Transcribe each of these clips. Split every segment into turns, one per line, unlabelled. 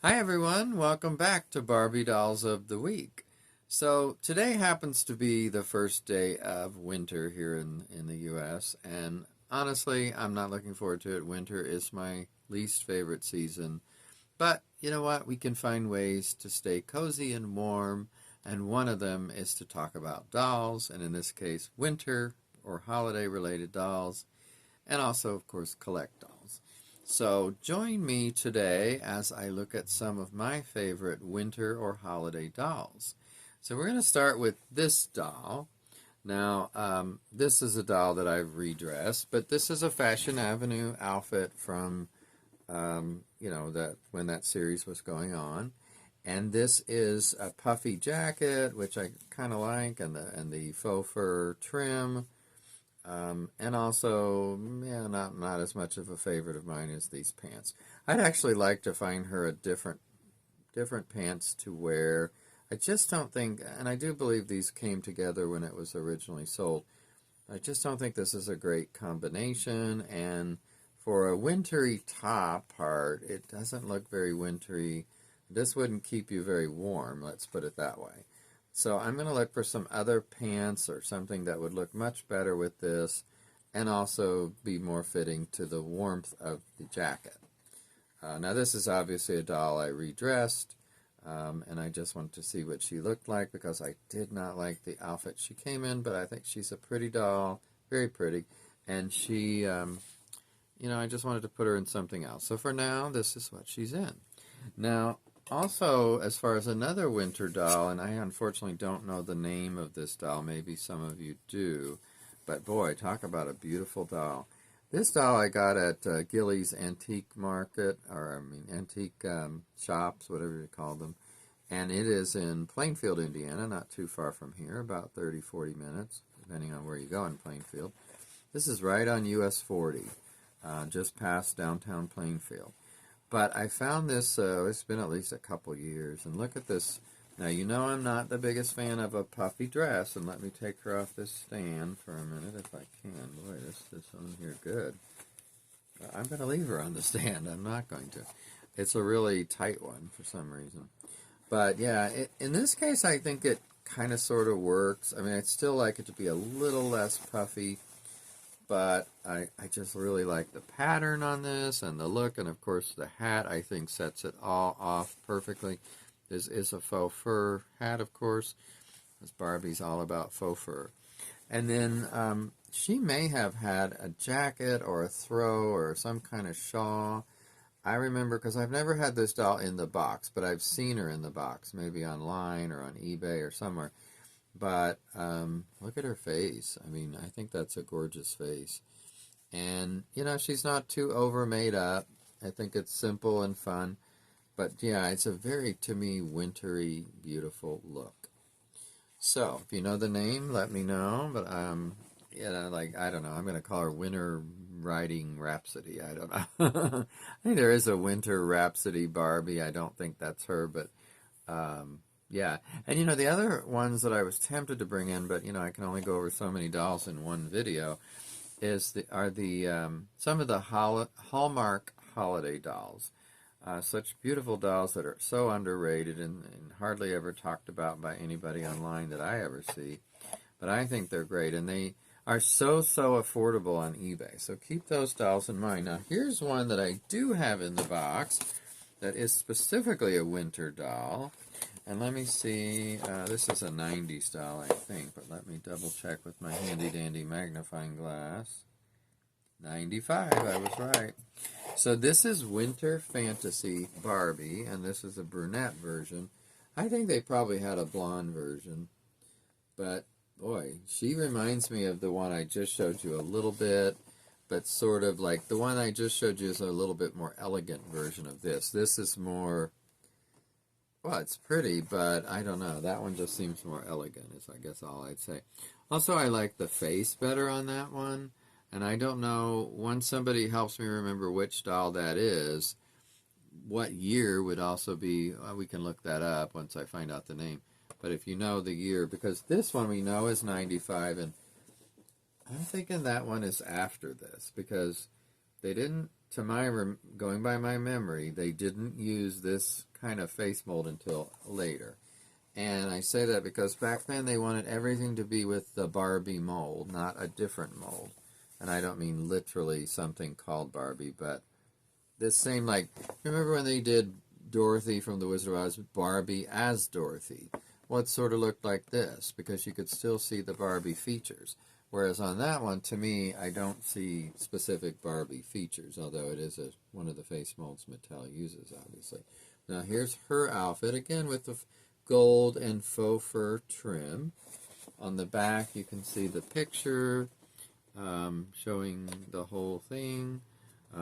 Hi everyone, welcome back to Barbie Dolls of the Week. So today happens to be the first day of winter here in the US, and honestly, I'm not looking forward to it. Winter is my least favorite season. But you know what? We can find ways to stay cozy and warm, and one of them is to talk about dolls, and in this case, winter or holiday related dolls, and also, of course, collect dolls. So join me today as I look at some of my favorite winter or holiday dolls. So we're going to start with this doll. Now, this is a doll that I've redressed, but this is a Fashion Avenue outfit from, that when that series was going on. And this is a puffy jacket, which I kind of like, and the faux fur trim. And also, yeah, not as much of a favorite of mine as these pants. I'd actually like to find her a different pants to wear. I just don't think, and I do believe these came together when it was originally sold. I just don't think this is a great combination, and for a wintry top part, it doesn't look very wintry. This wouldn't keep you very warm, let's put it that way. So I'm going to look for some other pants or something that would look much better with this and also be more fitting to the warmth of the jacket. Now this is obviously a doll I redressed, and I just wanted to see what she looked like because I did not like the outfit she came in, but I think she's a pretty doll, very pretty, and she, I just wanted to put her in something else. So for now, this is what she's in. Now, also, as far as another winter doll, and I unfortunately don't know the name of this doll, maybe some of you do, but boy, talk about a beautiful doll. This doll I got at Gilley's Antique Market, antique shops, whatever you call them, and it is in Plainfield, Indiana, not too far from here, about 30-40 minutes, depending on where you go in Plainfield. This is right on US 40, just past downtown Plainfield. But I found this, it's been at least a couple years, and look at this. Now, you know I'm not the biggest fan of a puffy dress, and let me take her off this stand for a minute if I can. Boy, this on here good. I'm going to leave her on the stand. I'm not going to. It's a really tight one for some reason. But yeah, in this case, I think it kind of sort of works. I mean, I'd still like it to be a little less puffy, but I just really like the pattern on this and the look, and of course the hat I think sets it all off perfectly. This is a faux fur hat, of course, because Barbie's all about faux fur. And then she may have had a jacket or a throw or some kind of shawl. I remember, because I've never had this doll in the box, but I've seen her in the box, maybe online or on eBay or somewhere. But look at her face. I mean, I think that's a gorgeous face. And, she's not too over made up. I think it's simple and fun. But, yeah, it's a very, to me, wintry, beautiful look. So, if you know the name, let me know. But, I don't know. I'm going to call her Winter Riding Rhapsody. I don't know. I think there is a Winter Rhapsody Barbie. I don't think that's her, but... yeah, and the other ones that I was tempted to bring in, but I can only go over so many dolls in one video, are some of the Hallmark holiday dolls. Such beautiful dolls that are so underrated and hardly ever talked about by anybody online that I ever see. But I think they're great, and they are so affordable on eBay. So keep those dolls in mind. Now here's one that I do have in the box that is specifically a winter doll. And let me see, this is a 90s doll, I think, but let me double check with my handy-dandy magnifying glass. 95, I was right. So this is Winter Fantasy Barbie, and this is a brunette version. I think they probably had a blonde version, but boy, she reminds me of the one I just showed you a little bit, but sort of like the one I just showed you is a little bit more elegant version of this. This is more... Well, it's pretty, but I don't know. That one just seems more elegant, is I guess all I'd say. Also, I like the face better on that one. And I don't know, once somebody helps me remember which doll that is, what year would also be, we can look that up once I find out the name. But if you know the year, because this one we know is 95, and I'm thinking that one is after this, because they didn't going by my memory, they didn't use this kind of face mold until later. And I say that because back then they wanted everything to be with the Barbie mold, not a different mold. And I don't mean literally something called Barbie, but this same, like, remember when they did Dorothy from The Wizard of Oz, Barbie as Dorothy? Well, it sort of looked like this, because you could still see the Barbie features. Whereas on that one, to me, I don't see specific Barbie features, although it is one of the face molds Mattel uses, obviously. Now, here's her outfit, again, with the gold and faux fur trim. On the back, you can see the picture showing the whole thing.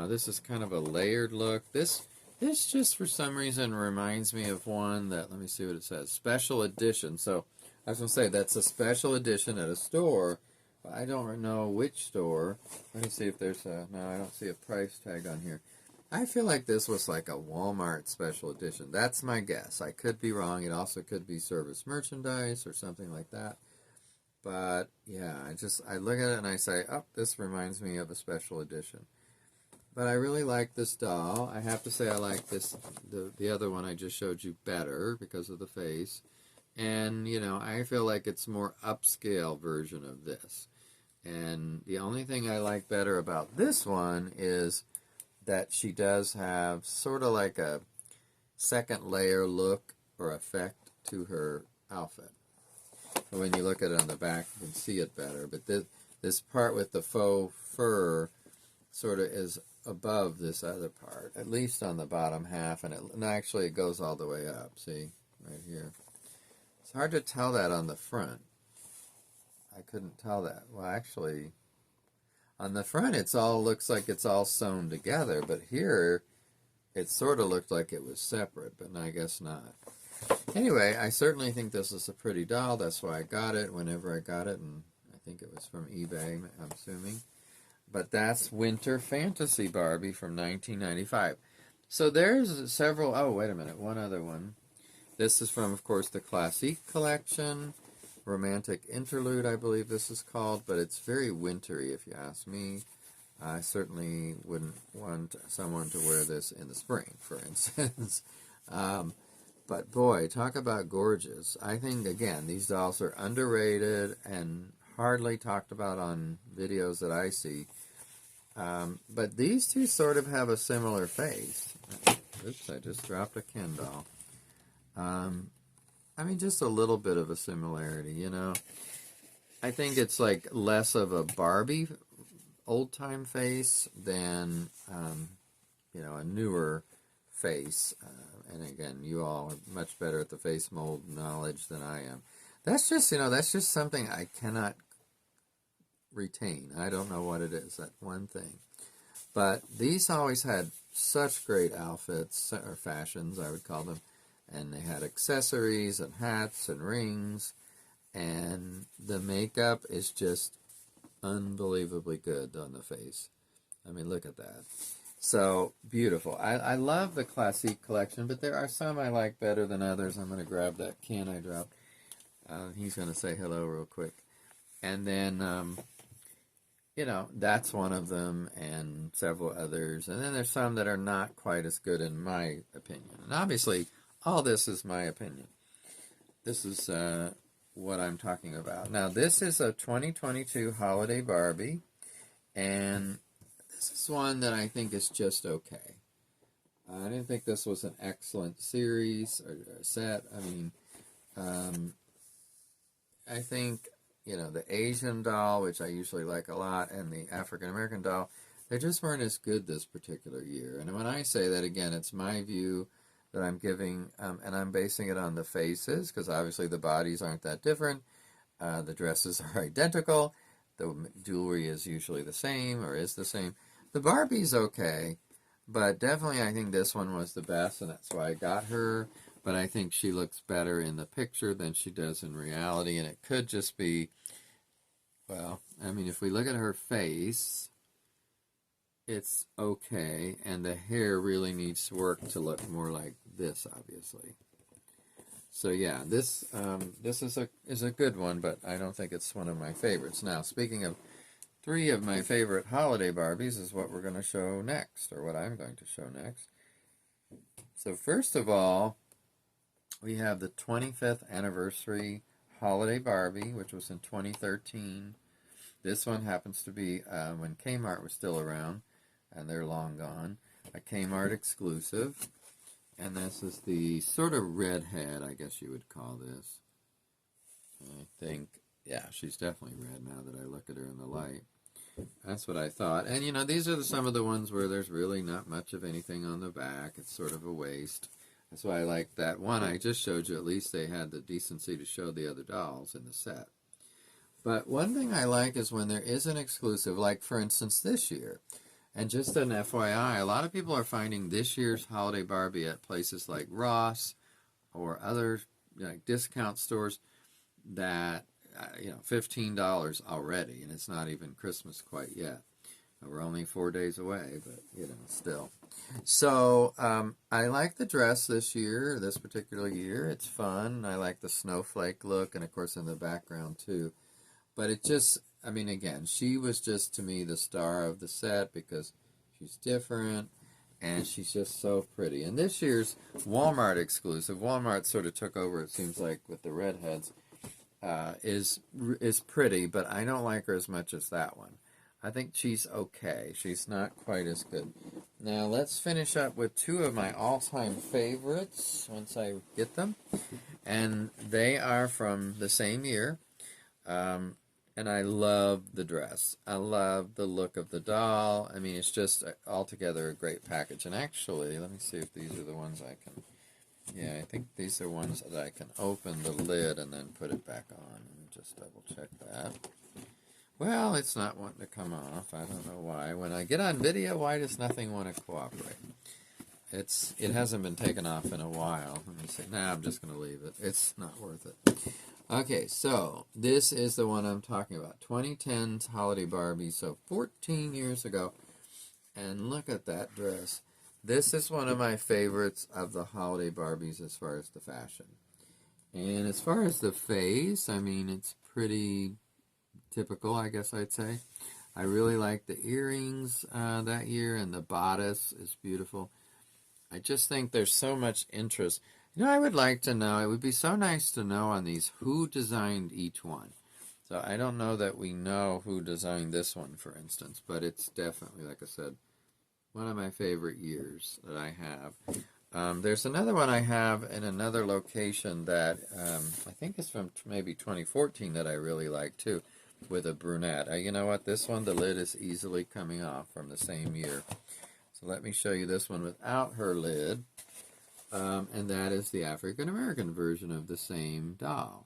This is kind of a layered look. This just for some reason reminds me of one that, let me see what it says, special edition. So I was going to say that's a special edition at a store, but I don't know which store. Let me see if there's no, I don't see a price tag on here. I feel like this was like a Walmart special edition. That's my guess. I could be wrong. It also could be service merchandise or something like that. But yeah, I look at it and I say, oh, this reminds me of a special edition. But I really like this doll. I have to say I like the other one I just showed you better because of the face. And, you know, I feel like it's a more upscale version of this. And the only thing I like better about this one is that she does have sort of like a second layer look or effect to her outfit. When you look at it on the back, you can see it better. But this part with the faux fur sort of is above this other part, at least on the bottom half, and actually it goes all the way up. See, right here. It's hard to tell that on the front. I couldn't tell that. Well, actually, on the front looks like it's all sewn together, but here it sort of looked like it was separate, but I guess not. Anyway, I certainly think this is a pretty doll. That's why I got it whenever I got it, and I think it was from eBay, I'm assuming. But that's Winter Fantasy Barbie from 1995. So there's several, oh, wait a minute, one other one. This is from, of course, the Classique collection, Romantic Interlude, I believe this is called, but it's very wintry, if you ask me. I certainly wouldn't want someone to wear this in the spring, for instance. But boy, talk about gorgeous. I think, again, these dolls are underrated and hardly talked about on videos that I see. But these two sort of have a similar face. Oops, I just dropped a Ken doll. I mean, just a little bit of a similarity, you know. I think it's like less of a Barbie old-time face than, you know, a newer face. And again, you all are much better at the face mold knowledge than I am. That's just, you know, that's just something I cannot retain. I don't know what it is, that one thing. But these always had such great outfits, or fashions, I would call them. And they had accessories and hats and rings. And the makeup is just unbelievably good on the face. I mean, look at that. So, beautiful. I love the Classique collection, but there are some I like better than others. I'm going to grab that Ken I dropped. He's going to say hello real quick. And then, you know, that's one of them, and several others. And then there's some that are not quite as good in my opinion. And obviously, all this is my opinion. This is what I'm talking about. Now, this is a 2022 Holiday Barbie, and this is one that I think is just okay. I didn't think this was an excellent series or set. I mean, I think, you know, the Asian doll, which I usually like a lot, and the African American doll, they just weren't as good this particular year. And when I say that, again, it's my view that I'm giving, and I'm basing it on the faces, because obviously the bodies aren't that different. The dresses are identical. The jewelry is usually the same, or is the same. The Barbie's okay, but definitely I think this one was the best, and that's why I got her. But I think she looks better in the picture than she does in reality, and it could just be, well, I mean, if we look at her face, it's okay, and the hair really needs work to look more like this, obviously. So yeah, this is a good one, but I don't think it's one of my favorites. Now, speaking of three of my favorite holiday Barbies is what we're going to show next, or what I'm going to show next. So first of all, we have the 25th anniversary holiday Barbie, which was in 2013. This one happens to be when Kmart was still around, and they're long gone, a Kmart exclusive. And this is the sort of redhead, I guess you would call this. I think, yeah, she's definitely red now that I look at her in the light. That's what I thought. And, you know, these are some of the ones where there's really not much of anything on the back. It's sort of a waste. That's why I like that one I just showed you. At least they had the decency to show the other dolls in the set. But one thing I like is when there is an exclusive, like, for instance, this year. And just an FYI, a lot of people are finding this year's holiday Barbie at places like Ross or other discount stores that, $15 already, and it's not even Christmas quite yet. We're only 4 days away, but, still. So, I like the dress this year, this particular year. It's fun. I like the snowflake look, and, of course, in the background, too. But it just, again, she was just, to me, the star of the set because she's different, and she's just so pretty. And this year's Walmart exclusive, Walmart sort of took over, it seems like, with the redheads, is pretty, but I don't like her as much as that one. I think she's okay. She's not quite as good. Now, let's finish up with two of my all-time favorites once I get them. And they are from the same year. And I love the dress. I love the look of the doll. It's just altogether a great package. And actually, let me see if these are the ones I can... Yeah, I think these are ones that I can open the lid and then put it back on. And just double check that. Well, it's not wanting to come off. I don't know why. When I get on video, why does nothing want to cooperate? It hasn't been taken off in a while. Let me see. Nah, I'm just going to leave it. It's not worth it. Okay, so this is the one I'm talking about. 2010's Holiday Barbie, so 14 years ago. And look at that dress. This is one of my favorites of the Holiday Barbies as far as the fashion. And as far as the face, it's pretty typical, I guess I'd say. I really like the earrings that year, and the bodice is beautiful. I just think there's so much interest. I would like to know, it would be so nice to know on these who designed each one. So I don't know that we know who designed this one, for instance, but it's definitely, like I said, one of my favorite years that I have. There's another one I have in another location that I think is from maybe 2014 that I really like too, with a brunette. You know what? This one, the lid is easily coming off from the same year. So let me show you this one without her lid. And that is the African-American version of the same doll.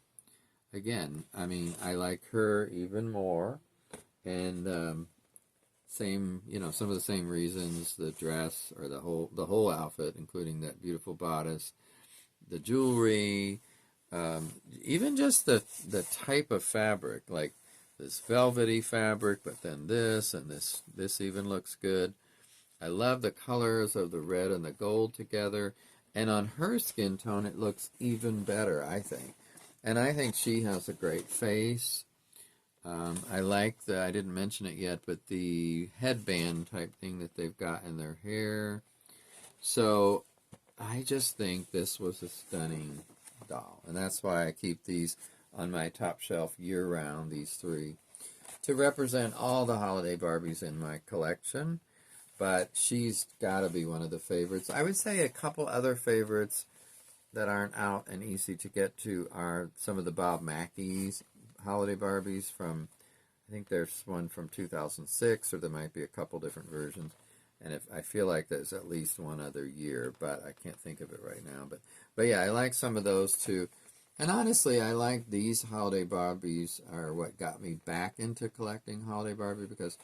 Again, I like her even more. And some of the same reasons, the dress or the whole outfit, including that beautiful bodice, the jewelry, even just the type of fabric, like this velvety fabric, but then this, and this even looks good. I love the colors of the red and the gold together. And on her skin tone, it looks even better, I think. And I think she has a great face. I like I didn't mention it yet, but the headband type thing that they've got in their hair. So I just think this was a stunning doll. And that's why I keep these on my top shelf year-round, these three, to represent all the holiday Barbies in my collection. But she's got to be one of the favorites. I would say a couple other favorites that aren't out and easy to get to are some of the Bob Mackey's Holiday Barbies from, I think there's one from 2006, or there might be a couple different versions. And I feel like there's at least one other year, but I can't think of it right now. But yeah, I like some of those too. And honestly, I like these Holiday Barbies are what got me back into collecting Holiday Barbie because...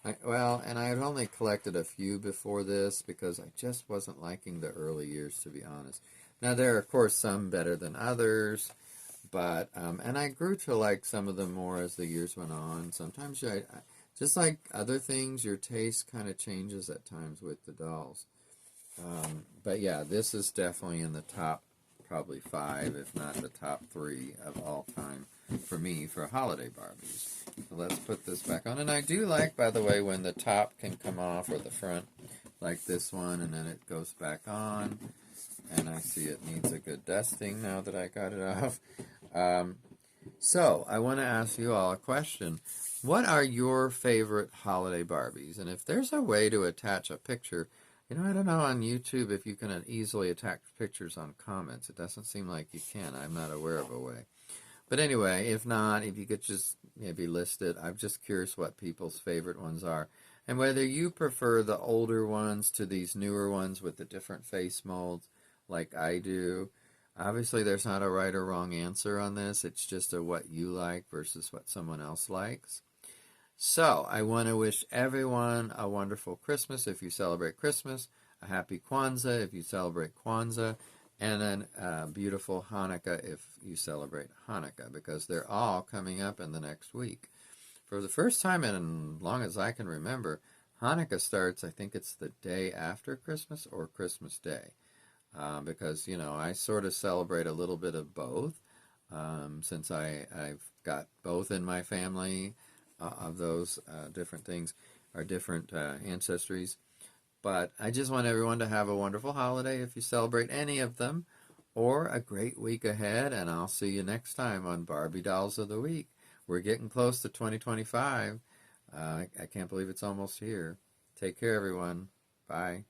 and I had only collected a few before this because I just wasn't liking the early years, to be honest. Now, there are, of course, some better than others, but, and I grew to like some of them more as the years went on. Sometimes, just like other things, your taste kind of changes at times with the dolls. But yeah, this is definitely in the top, probably 5, if not the top 3 of all time for me for Holiday Barbies. So let's put this back on. And I do like, by the way, when the top can come off, or the front, like this one, and then it goes back on. And I see it needs a good dusting now that I got it off. So I want to ask you all a question. What are your favorite holiday Barbies? And if there's a way to attach a picture, I don't know on YouTube if you can easily attach pictures on comments. It doesn't seem like you can. I'm not aware of a way. But anyway, if not, if you could just maybe list it. I'm just curious what people's favorite ones are. And whether you prefer the older ones to these newer ones with the different face molds like I do. Obviously, there's not a right or wrong answer on this. It's just a what you like versus what someone else likes. So, I want to wish everyone a wonderful Christmas if you celebrate Christmas, a happy Kwanzaa if you celebrate Kwanzaa, and then a beautiful Hanukkah if you celebrate Hanukkah, because they're all coming up in the next week. For the first time in as long as I can remember, Hanukkah starts, I think it's the day after Christmas or Christmas Day. Because, I sort of celebrate a little bit of both, since I've got both in my family of those different things, or different ancestries. But I just want everyone to have a wonderful holiday if you celebrate any of them, or a great week ahead, and I'll see you next time on Barbie Dolls of the Week. We're getting close to 2025. I can't believe it's almost here. Take care, everyone. Bye.